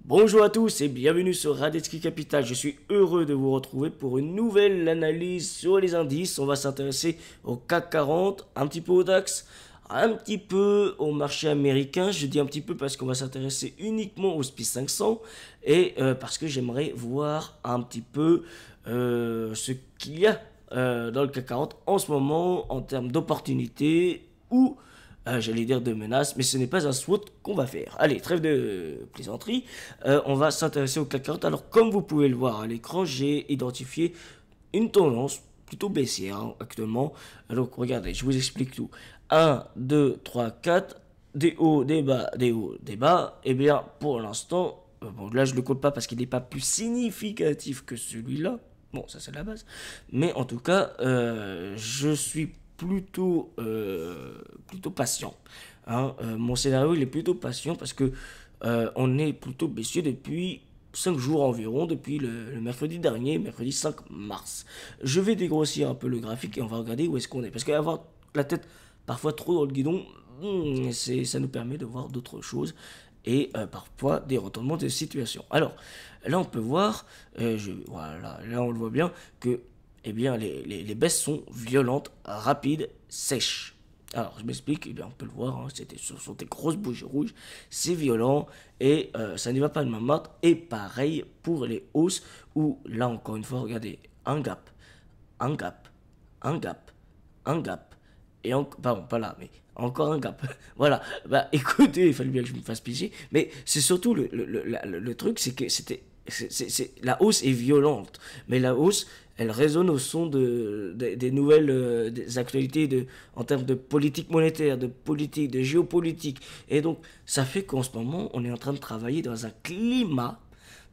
Bonjour à tous et bienvenue sur Radetzky Capital. Je suis heureux de vous retrouver pour une nouvelle analyse sur les indices. On va s'intéresser au CAC 40, un petit peu au DAX, un petit peu au marché américain. Je dis un petit peu parce qu'on va s'intéresser uniquement au SPI 500 et parce que j'aimerais voir un petit peu ce qu'il y a dans le CAC 40 en ce moment en termes d'opportunités ou j'allais dire de menaces, mais ce n'est pas un SWOT qu'on va faire. Allez, trêve de plaisanterie, on va s'intéresser au CAC 40. Alors, comme vous pouvez le voir à l'écran, j'ai identifié une tendance plutôt baissière actuellement. Donc, regardez, je vous explique tout. 1, 2, 3, 4, des hauts, des bas, des hauts, des bas. Eh bien, pour l'instant, bon, là, je ne le compte pas parce qu'il n'est pas plus significatif que celui-là. Bon, ça, c'est la base. Mais en tout cas, je suis plutôt patient. Mon scénario il est plutôt patient parce que on est plutôt baissier depuis 5 jours environ, depuis le mercredi dernier, mercredi 5 mars. Je vais dégrossir un peu le graphique et on va regarder où est-ce qu'on est. Parce qu'avoir la tête parfois trop dans le guidon, ça nous permet de voir d'autres choses et parfois des retournements de situation. Alors, là on peut voir, voilà, là on le voit bien que eh bien, les baisses sont violentes, rapides, sèches. Alors, je m'explique, eh bien, on peut le voir, hein, ce sont des grosses bougies rouges, c'est violent et ça n'y va pas de ma main. Et pareil pour les hausses où, là encore une fois, regardez, un gap, un gap, un gap, un gap, pardon, pas là, mais encore un gap. Voilà, bah écoutez, il fallait bien que je me fasse piéger, mais c'est surtout le truc, c'est que la hausse est violente, mais la hausse, elle résonne au son des nouvelles des actualités en termes de politique monétaire, de politique, de géopolitique. Et donc, ça fait qu'en ce moment, on est en train de travailler dans un climat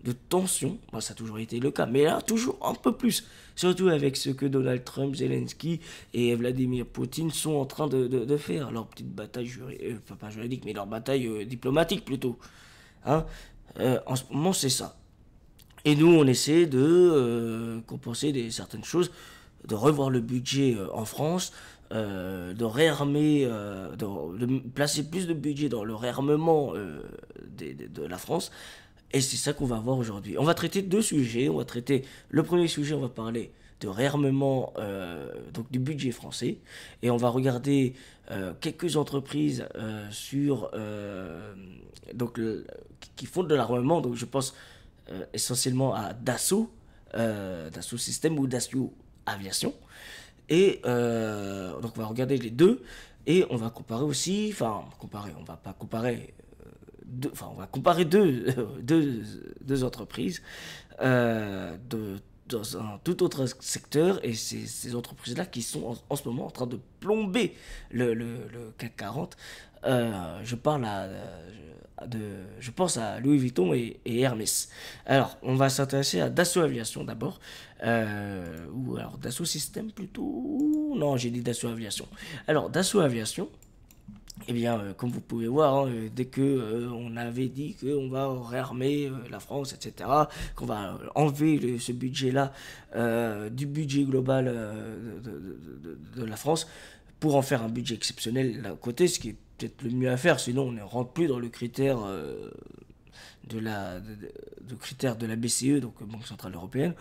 de tension. Bon, ça a toujours été le cas, mais là, toujours un peu plus. Surtout avec ce que Donald Trump, Zelensky et Vladimir Poutine sont en train de faire. Leur petite bataille juridique, pas juridique, mais leur bataille diplomatique plutôt. Hein, en ce moment, c'est ça. Et nous, on essaie de compenser certaines choses, de revoir le budget en France, de réarmer, de placer plus de budget dans le réarmement de la France. Et c'est ça qu'on va voir aujourd'hui. On va traiter deux sujets. On va traiter le premier sujet, on va parler de réarmement donc du budget français. Et on va regarder quelques entreprises donc qui font de l'armement. Donc je pense essentiellement à Dassault, Dassault Systèmes ou Dassault Aviation. Et donc on va regarder les deux et on va comparer aussi, on va pas comparer, on va comparer deux entreprises dans un tout autre secteur et c'est ces entreprises-là qui sont en ce moment en train de plomber le CAC 40. Je pense à Louis Vuitton et Hermès. Alors, on va s'intéresser à Dassault Aviation d'abord, ou alors Dassault Systèmes plutôt. Non, j'ai dit Dassault Aviation. Alors, Dassault Aviation. Eh bien, comme vous pouvez voir, hein, dès que on avait dit qu'on va réarmer la France, etc., qu'on va enlever ce budget-là du budget global de la France pour en faire un budget exceptionnel d'un côté, ce qui est peut-être le mieux à faire, sinon on ne rentre plus dans le critère critère de la BCE, donc Banque Centrale Européenne,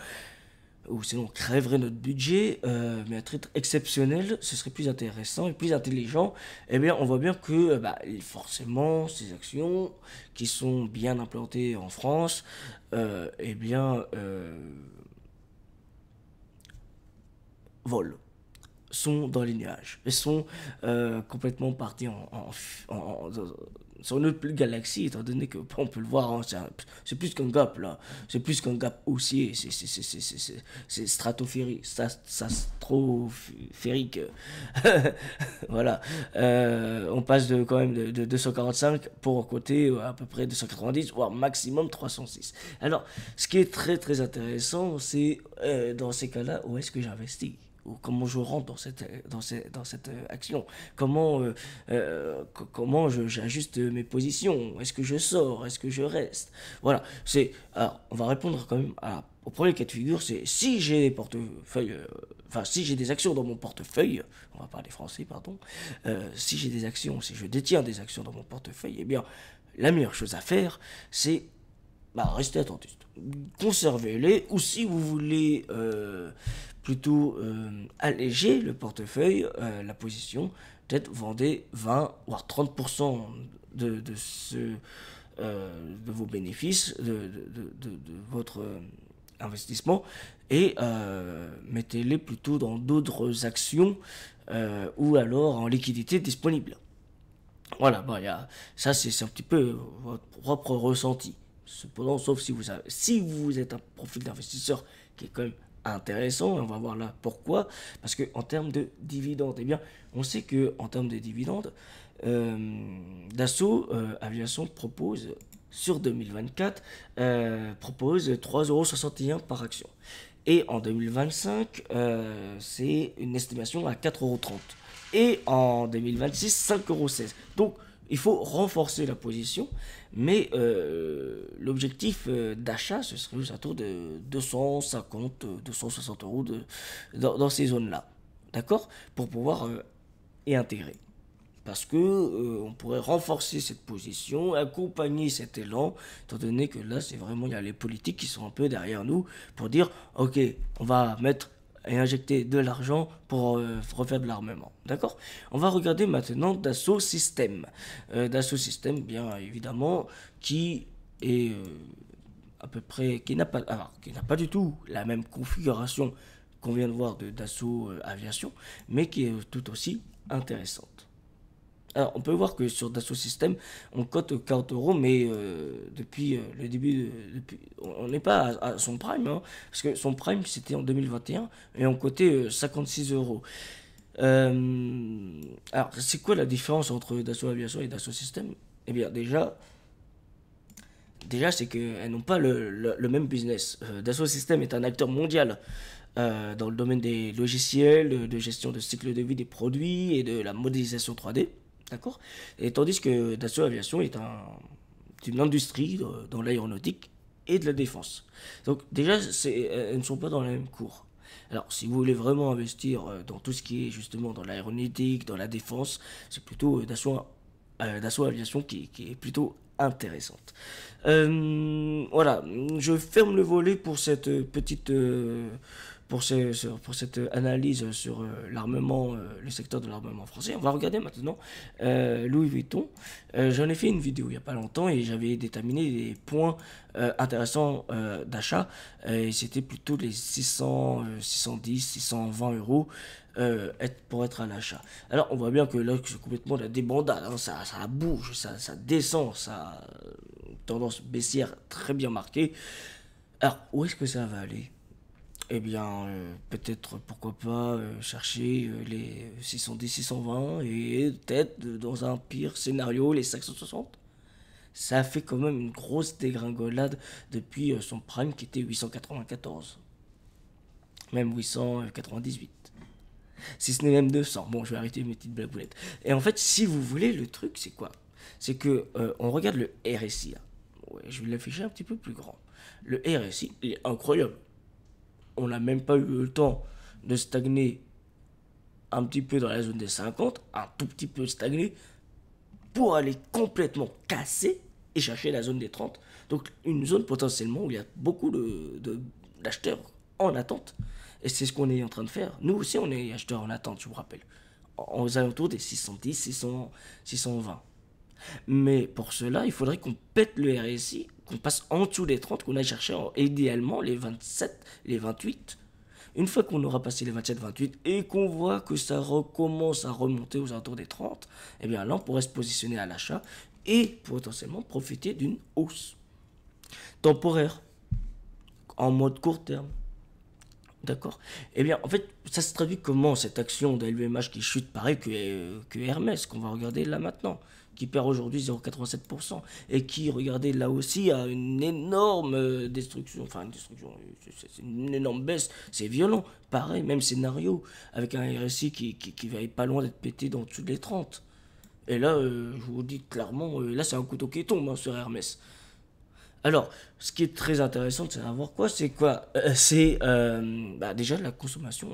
ou sinon on crèverait notre budget, mais à titre exceptionnel, ce serait plus intéressant et plus intelligent. Eh bien, on voit bien que forcément, ces actions qui sont bien implantées en France, eh bien, volent, sont dans les nuages, et sont complètement partis sur une autre galaxie, étant donné que on peut le voir, hein, c'est plus qu'un gap là, c'est plus qu'un gap haussier, c'est stratosphérique, strophérique. Voilà. On passe quand même de 245 pour côté à peu près 290, voire maximum 306. Alors, ce qui est très très intéressant, c'est dans ces cas-là, où est-ce que j'investis? Ou comment je rentre dans cette action, comment j'ajuste mes positions, est-ce que je sors, est-ce que je reste, voilà. Alors on va répondre quand même au premier cas de figure, c'est si j'ai des portefeuilles, si j'ai des actions dans mon portefeuille, on va parler français, pardon, si j'ai des actions, si je détiens des actions dans mon portefeuille, eh bien la meilleure chose à faire, c'est bah, restez attentiste. Conservez-les, ou si vous voulez plutôt alléger le portefeuille, la position, peut-être vendez 20 voire 30% de de vos bénéfices, de votre investissement, et mettez-les plutôt dans d'autres actions ou alors en liquidité disponible. Voilà, bon, ça c'est un petit peu votre propre ressenti. Cependant, sauf si vous êtes un profil d'investisseur qui est quand même intéressant, et on va voir là pourquoi. Parce que en termes de dividendes, eh bien, on sait que en termes de dividendes, euh, Dassault Aviation propose sur 2024 propose 3,61 € par action. Et en 2025, c'est une estimation à 4,30 €. Et en 2026, 5,16 €. Donc, il faut renforcer la position, mais l'objectif d'achat, ce serait aux alentours de 250, 260 € dans ces zones-là. D'accord? Pour pouvoir y intégrer. Parce que on pourrait renforcer cette position, accompagner cet élan, étant donné que là, c'est vraiment, il y a les politiques qui sont un peu derrière nous pour dire, ok, on va mettre et injecter de l'argent pour refaire de l'armement. D'accord? On va regarder maintenant Dassault Systèmes. Dassault Systèmes, bien évidemment, qui est à peu près, qui n'a pas du tout la même configuration qu'on vient de voir de Dassault Aviation, mais qui est tout aussi intéressante. Alors, on peut voir que sur Dassault Systèmes, on cote 40 €, mais depuis le début, on n'est pas à son prime, hein, parce que son prime c'était en 2021 et on cotait 56 €. Alors, c'est quoi la différence entre Dassault Aviation et Dassault Systèmes? Eh bien, déjà c'est qu'elles n'ont pas le même business. Dassault Systèmes est un acteur mondial dans le domaine des logiciels, de gestion de cycle de vie des produits et de la modélisation 3D. D'accord? Et tandis que Dassault Aviation est une industrie dans l'aéronautique et de la défense. Donc déjà, elles ne sont pas dans la même cour. Alors, si vous voulez vraiment investir dans tout ce qui est justement dans l'aéronautique, dans la défense, c'est plutôt Dassault Aviation qui est plutôt intéressante. Voilà, je ferme le volet pour cette petite pour cette analyse sur l'armement, le secteur de l'armement français. On va regarder maintenant Louis Vuitton. J'en ai fait une vidéo il n'y a pas longtemps et j'avais déterminé des points intéressants d'achat. Et c'était plutôt les 610, 620 € pour être à l'achat. Alors on voit bien que là c'est complètement la débandade, hein. Ça bouge, ça descend, ça a une tendance baissière très bien marquée. Alors où est-ce que ça va aller? Eh bien, peut-être, pourquoi pas, chercher les 610, 620 et peut-être, dans un pire scénario, les 560. Ça a fait quand même une grosse dégringolade depuis son prime qui était 894. Même 898. Si ce n'est même 200. Bon, je vais arrêter mes petites blagounettes. Et en fait, si vous voulez, le truc, c'est quoi? C'est que on regarde le RSI là. Ouais, je vais l'afficher un petit peu plus grand. Le RSI, il est incroyable. On n'a même pas eu le temps de stagner un petit peu dans la zone des 50, un tout petit peu stagné, pour aller complètement casser et chercher la zone des 30. Donc une zone potentiellement où il y a beaucoup d'acheteurs en attente. Et c'est ce qu'on est en train de faire. Nous aussi, on est acheteurs en attente, je vous rappelle. Aux alentours des 610, 600, 620. Mais pour cela, il faudrait qu'on pète le RSI, qu'on passe en dessous des 30, qu'on aille chercher idéalement les 27, les 28. Une fois qu'on aura passé les 27, 28 et qu'on voit que ça recommence à remonter aux alentours des 30, eh bien là, on pourrait se positionner à l'achat et potentiellement profiter d'une hausse temporaire, en mode court terme. D'accord? Eh bien, en fait, ça se traduit comment cette action de LVMH qui chute pareil que Hermès, qu'on va regarder là maintenant, qui perd aujourd'hui 0,87% et qui, regardez, là aussi, a une énorme destruction, enfin, une destruction, c'est une énorme baisse, c'est violent. Pareil, même scénario, avec un RSI qui va être pas loin d'être pété dans dessous des 30. Et là, je vous dis clairement, là, c'est un couteau qui tombe hein, sur Hermès. Alors, ce qui est très intéressant de savoir quoi, c'est quoi? C'est déjà la consommation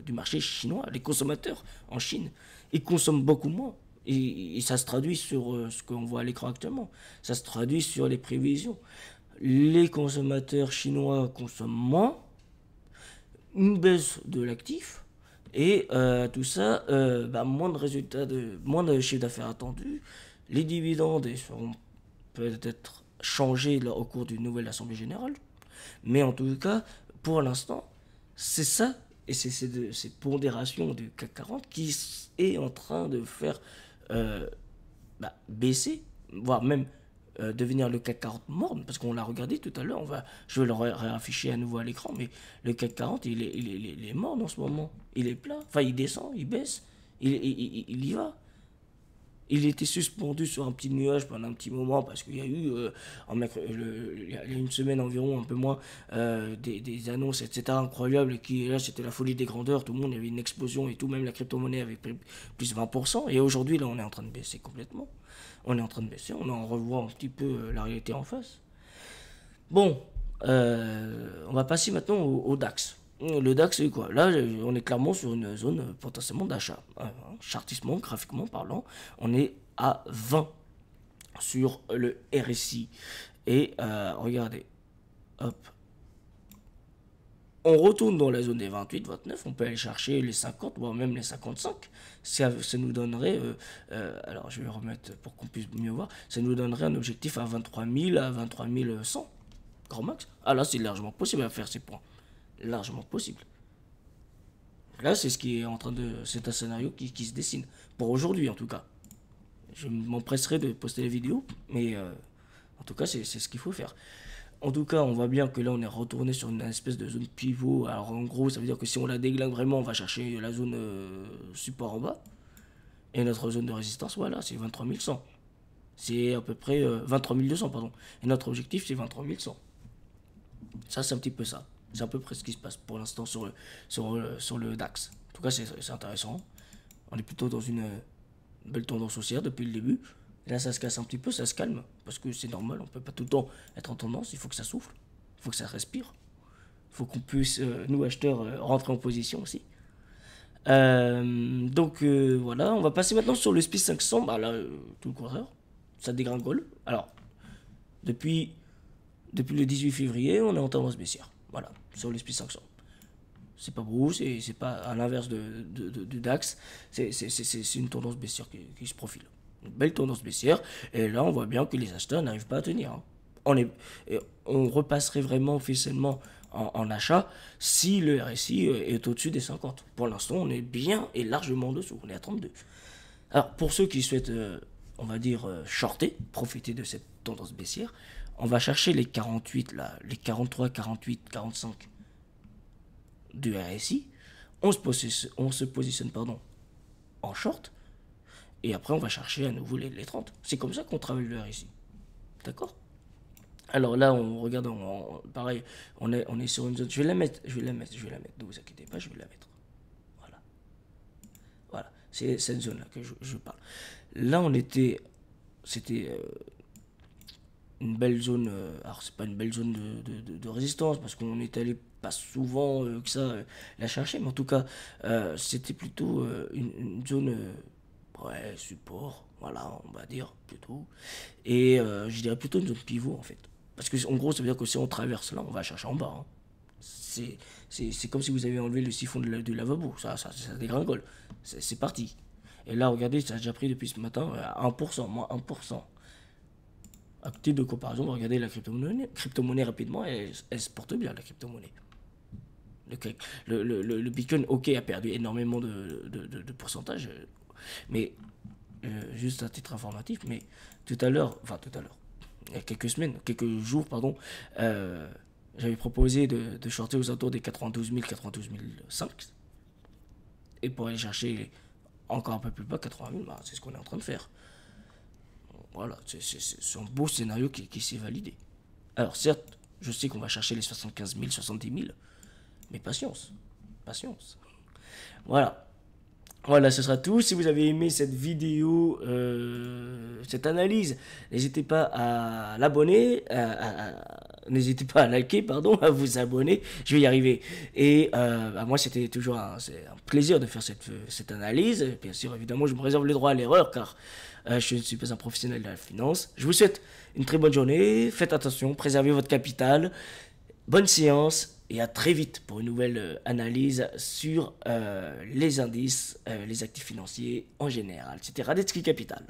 du marché chinois. Les consommateurs en Chine, ils consomment beaucoup moins. Et ça se traduit sur ce qu'on voit à l'écran actuellement. Ça se traduit sur les prévisions. les consommateurs chinois consomment moins, une baisse de l'actif, et tout ça, moins de résultats, moins de chiffre d'affaires attendu. Les dividendes seront peut-être changés au cours d'une nouvelle assemblée générale. Mais en tout cas, pour l'instant, c'est ça, et c'est cette pondération du CAC 40 qui est en train de faire baisser, voire même devenir le CAC 40 morne, parce qu'on l'a regardé tout à l'heure, je vais le réafficher à nouveau à l'écran, mais le CAC 40, il est morne en ce moment. Il est plat, enfin il descend, il baisse, il y va. Il était suspendu sur un petit nuage pendant un petit moment parce qu'il y a eu, il y a une semaine environ, un peu moins, des annonces, etc. incroyables. Là, c'était la folie des grandeurs. Tout le monde, il y avait une explosion et tout. Même la crypto-monnaie avait pris plus 20%. Et aujourd'hui, là, on est en train de baisser complètement. On est en train de baisser. On en revoit un petit peu la réalité en face. Bon, on va passer maintenant au DAX. Le DAX, c'est quoi? Là, on est clairement sur une zone potentiellement d'achat. Chartissement, graphiquement parlant, on est à 20 sur le RSI. Et regardez, hop. On retourne dans la zone des 28, 29, on peut aller chercher les 50, voire même les 55. Ça nous donnerait, alors je vais remettre pour qu'on puisse mieux voir, ça nous donnerait un objectif à 23 000, à 23 100, grand max. Ah là, c'est largement possible à faire ces points. Largement possible. Là, c'est ce qui est en train de. C'est un scénario qui se dessine. Pour aujourd'hui, en tout cas. Je m'empresserai de poster les vidéos, mais en tout cas, c'est ce qu'il faut faire. En tout cas, on voit bien que là, on est retourné sur une espèce de zone pivot. Alors, en gros, ça veut dire que si on la déglingue vraiment, on va chercher la zone support en bas. Et notre zone de résistance, voilà, c'est 23 100. C'est à peu près 23 200, pardon. Et notre objectif, c'est 23 100. Ça, c'est un petit peu ça. C'est à peu près ce qui se passe pour l'instant sur le DAX. En tout cas, c'est intéressant. On est plutôt dans une belle tendance haussière depuis le début. Et là, ça se casse un petit peu, ça se calme. Parce que c'est normal, on ne peut pas tout le temps être en tendance. Il faut que ça souffle. Il faut que ça respire. Il faut qu'on puisse, nous acheteurs, rentrer en position aussi. Donc voilà, on va passer maintenant sur le SPY 500. Bah là, tout le contraire. Ça dégringole. Alors, depuis le 18 février, on est en tendance baissière. Voilà, sur le SPY 500. C'est pas beau, c'est pas à l'inverse du DAX. C'est une tendance baissière qui se profile. Une belle tendance baissière. Et là, on voit bien que les acheteurs n'arrivent pas à tenir. Hein. On repasserait vraiment officiellement en achat si le RSI est au-dessus des 50. Pour l'instant, on est bien et largement en dessous. On est à 32. Alors, pour ceux qui souhaitent, on va dire, shorter, profiter de cette tendance baissière, on va chercher les 48, là, les 43, 48, 45 du RSI. On se positionne pardon, en short. Et après, on va chercher à nouveau les 30. C'est comme ça qu'on travaille le RSI. D'accord? Alors là, on regarde, pareil, on est sur une zone. Je vais la mettre. Ne vous inquiétez pas, je vais la mettre. Voilà. Voilà. C'est cette zone-là que je parle. Là, c'était une belle zone. Alors, c'est pas une belle zone de résistance parce qu'on est allé pas souvent que ça la chercher, mais en tout cas, c'était plutôt une zone. Ouais, support, voilà, on va dire, plutôt. Et je dirais plutôt une zone pivot, en fait. Parce que, en gros, ça veut dire que si on traverse là, on va chercher en bas. Hein. C'est comme si vous avez enlevé le siphon du lavabo. Ça dégringole. C'est parti. Et là, regardez, ça a déjà pris depuis ce matin à 1%, moins 1%. À côté de comparaison, regardez la crypto-monnaie rapidement, elle se porte bien, la crypto-monnaie. Le Bitcoin, ok, a perdu énormément de pourcentage. Mais, juste à titre informatif, mais tout à l'heure, il y a quelques jours, pardon, j'avais proposé de shorter aux alentours des 92 000, 92 500. Et pour aller chercher encore un peu plus bas, 80 000, bah, c'est ce qu'on est en train de faire. Voilà, c'est un beau scénario qui s'est validé. Alors certes, je sais qu'on va chercher les 75 000, 70 000, mais patience, patience. Voilà. Voilà, ce sera tout. Si vous avez aimé cette vidéo, cette analyse, n'hésitez pas à l'abonner, N'hésitez pas à liker, pardon, à vous abonner. Je vais y arriver. Et moi, c'était toujours c'est un plaisir de faire cette analyse. Bien sûr, évidemment, je me réserve le droit à l'erreur car je ne suis pas un professionnel de la finance. Je vous souhaite une très bonne journée. Faites attention, préservez votre capital. Bonne séance et à très vite pour une nouvelle analyse sur les indices, les actifs financiers en général. C'était Radetzky Capital.